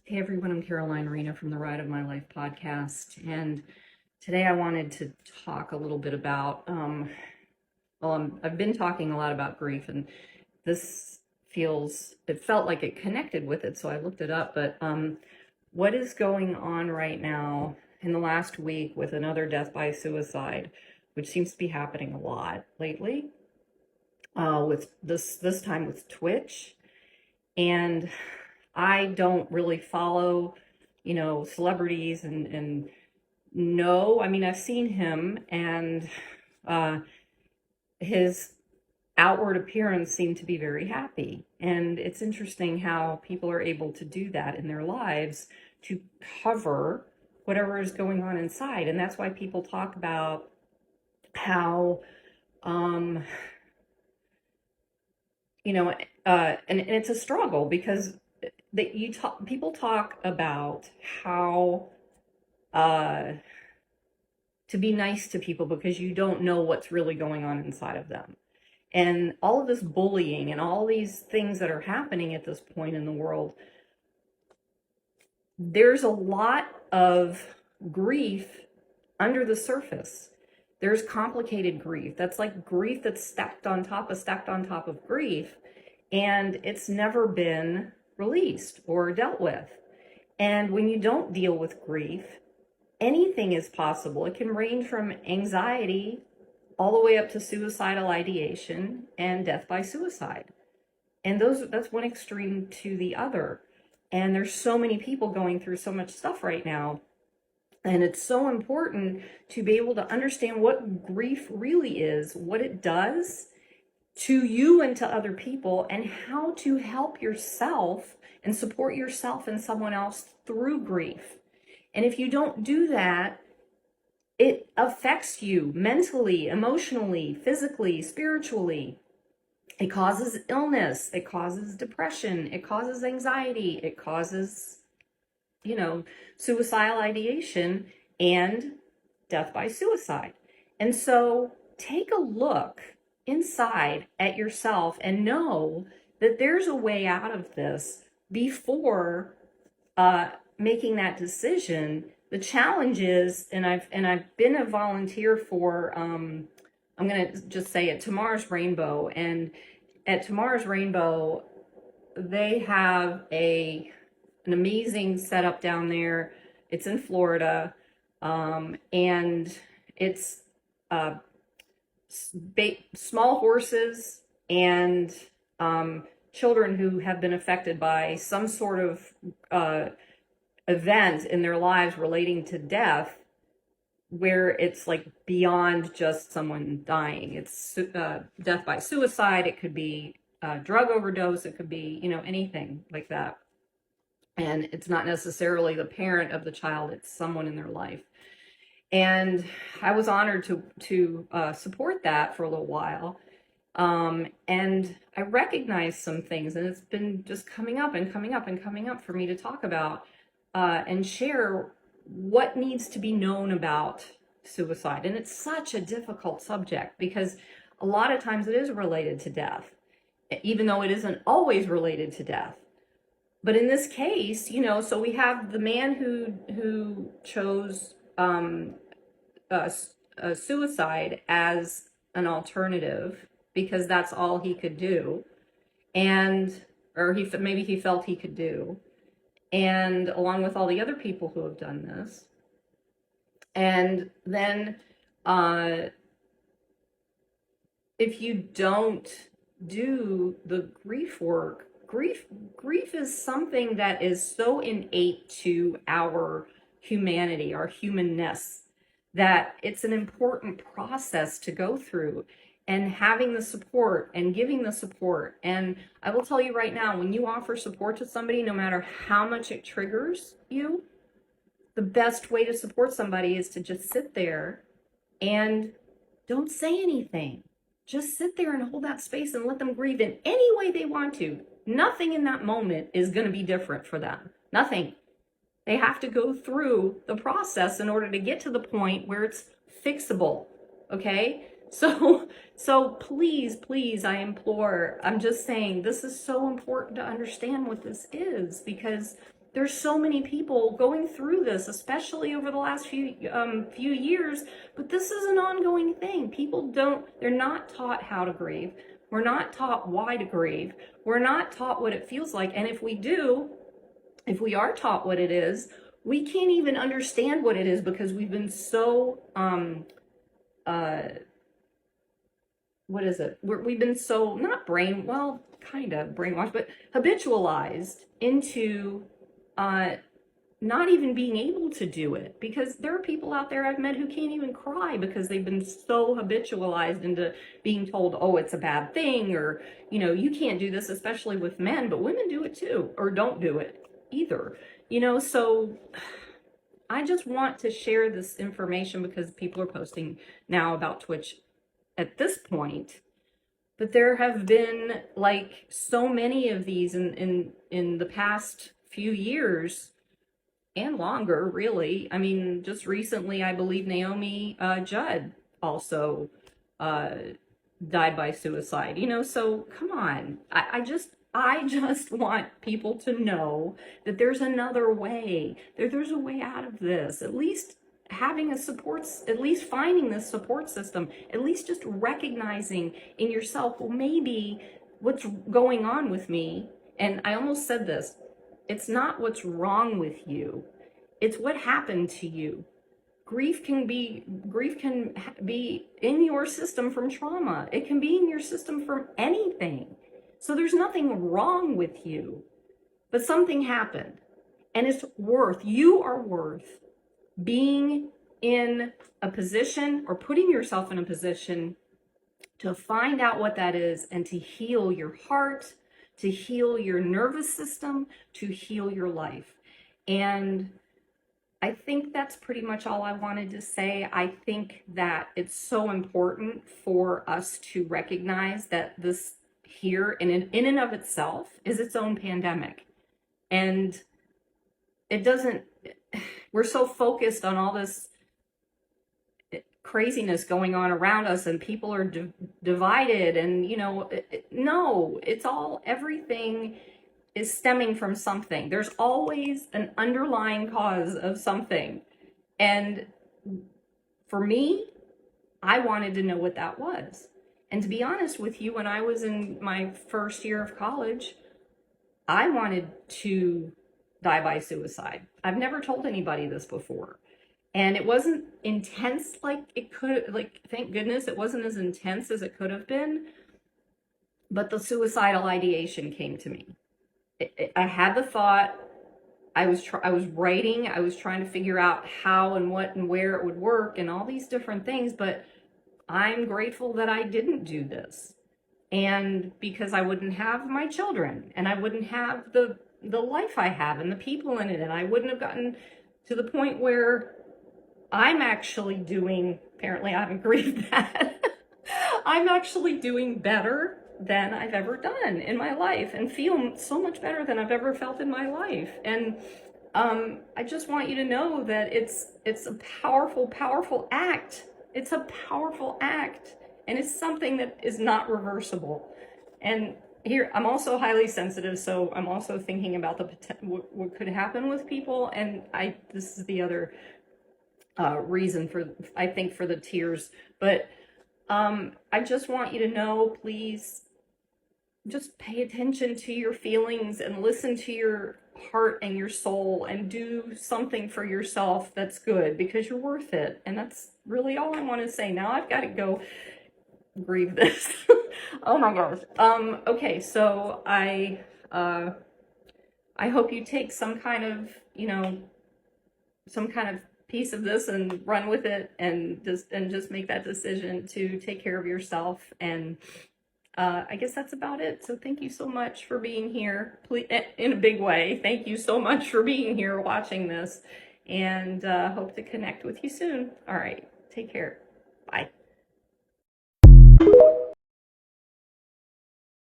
Hey everyone, I'm Caroline Rena from the Ride of My Life podcast, and today I wanted to talk a little bit about, I've been talking a lot about grief, and it felt like it connected with it, so I looked it up, but what is going on right now in the last week with another death by suicide, which seems to be happening a lot lately, with this time with Twitch, and I don't really follow, celebrities and no, I mean, I've seen him and uh, his outward appearance seemed to be very happy. And it's interesting how people are able to do that in their lives to cover whatever is going on inside. And that's why people talk about how, um, and it's a struggle because people talk about how to be nice to people because you don't know what's really going on inside of them. And all of this bullying and all these things that are happening at this point in the world, there's a lot of grief under the surface. There's complicated grief. That's like grief that's stacked on top of grief, and it's never been released or dealt with. And when you don't deal with grief, anything is possible. It can range from anxiety all the way up to suicidal ideation and death by suicide. And that's one extreme to the other. And there's so many people going through so much stuff right now. And it's so important to be able to understand what grief really is, what it does to you and to other people, and how to help yourself and support yourself and someone else through grief. And if you don't do that, it affects you mentally, emotionally, physically, spiritually. It causes illness. It causes depression. It causes anxiety. It causes, suicidal ideation and death by suicide. And so take a look inside at yourself and know that there's a way out of this before making that decision. The challenge is, and I've been a volunteer for, I'm going to just say it, Tomorrow's Rainbow. And at Tomorrow's Rainbow, they have an amazing setup down there. It's in Florida, and it's small horses and children who have been affected by some sort of event in their lives relating to death, where it's like beyond just someone dying. It's death by suicide. It could be drug overdose. It could be, anything like that. And it's not necessarily the parent of the child. It's someone in their life. And I was honored to support that for a little while. And I recognized some things, and it's been just coming up for me to talk about and share what needs to be known about suicide. And it's such a difficult subject because a lot of times it is related to death, even though it isn't always related to death. But in this case, so we have the man who chose suicide as an alternative because that's all he could do, or maybe he felt he could do, and along with all the other people who have done this. And then if you don't do the grief work, grief is something that is so innate to our humanity, our humanness, that it's an important process to go through. And having the support and giving the support. And I will tell you right now, when you offer support to somebody, no matter how much it triggers you, the best way to support somebody is to just sit there and don't say anything. Just sit there and hold that space and let them grieve in any way they want to. Nothing in that moment is going to be different for them. Nothing. They have to go through the process in order to get to the point where it's fixable. Okay? So please, I implore, I'm just saying, this is so important to understand what this is, because there's so many people going through this, especially over the last few years, but this is an ongoing thing. People they're not taught how to grieve. We're not taught why to grieve. We're not taught what it feels like. And if we are taught what it is, we can't even understand what it is because we've been so we've been so not kind of brainwashed, but habitualized into not even being able to do it, because there are people out there I've met who can't even cry because they've been so habitualized into being told, oh, it's a bad thing, or, you can't do this, especially with men, but women do it too, or don't do it either, so I just want to share this information because people are posting now about Twitch at this point. But there have been like so many of these in the past few years and longer, really. I mean, just recently, I believe Naomi Judd also died by suicide. So come on. I just want people to know that there's another way. There's a way out of this. At least having at least finding this support system, at least just recognizing in yourself, well, maybe what's going on with me, and I almost said this, it's not what's wrong with you, it's what happened to you. Grief can be in your system from trauma. It can be in your system from anything. So there's nothing wrong with you, but something happened, and you are worth being in a position or putting yourself in a position to find out what that is and to heal your heart, to heal your nervous system, to heal your life. And I think that's pretty much all I wanted to say. I think that it's so important for us to recognize that this here in and of itself is its own pandemic. And we're so focused on all this craziness going on around us, and people are divided, and no, everything is stemming from something. There's always an underlying cause of something. And for me, I wanted to know what that was. And to be honest with you, when I was in my first year of college, I wanted to die by suicide. I've never told anybody this before. And it wasn't intense thank goodness it wasn't as intense as it could have been. But the suicidal ideation came to me. I had the thought, I was writing, I was trying to figure out how and what and where it would work and all these different things, but I'm grateful that I didn't do this. And because I wouldn't have my children, and I wouldn't have the life I have and the people in it, and I wouldn't have gotten to the point where I'm actually apparently I haven't grieved that, I'm actually doing better than I've ever done in my life, and feel so much better than I've ever felt in my life. And I just want you to know that it's a powerful, powerful act. It's a powerful act, and it's something that is not reversible. And here, I'm also highly sensitive, so I'm also thinking about what could happen with people, and this is the other reason for the tears. But I just want you to know, please, just pay attention to your feelings and listen to your heart and your soul, and do something for yourself that's good, because you're worth it. And that's really all I want to say. Now I've got to go grieve this. Oh my gosh. Okay, so I hope you take some kind of piece of this and run with it, and just make that decision to take care of yourself. And I guess that's about it. So thank you so much for being here, please, in a big way. Thank you so much for being here watching this, and hope to connect with you soon. All right, take care. Bye.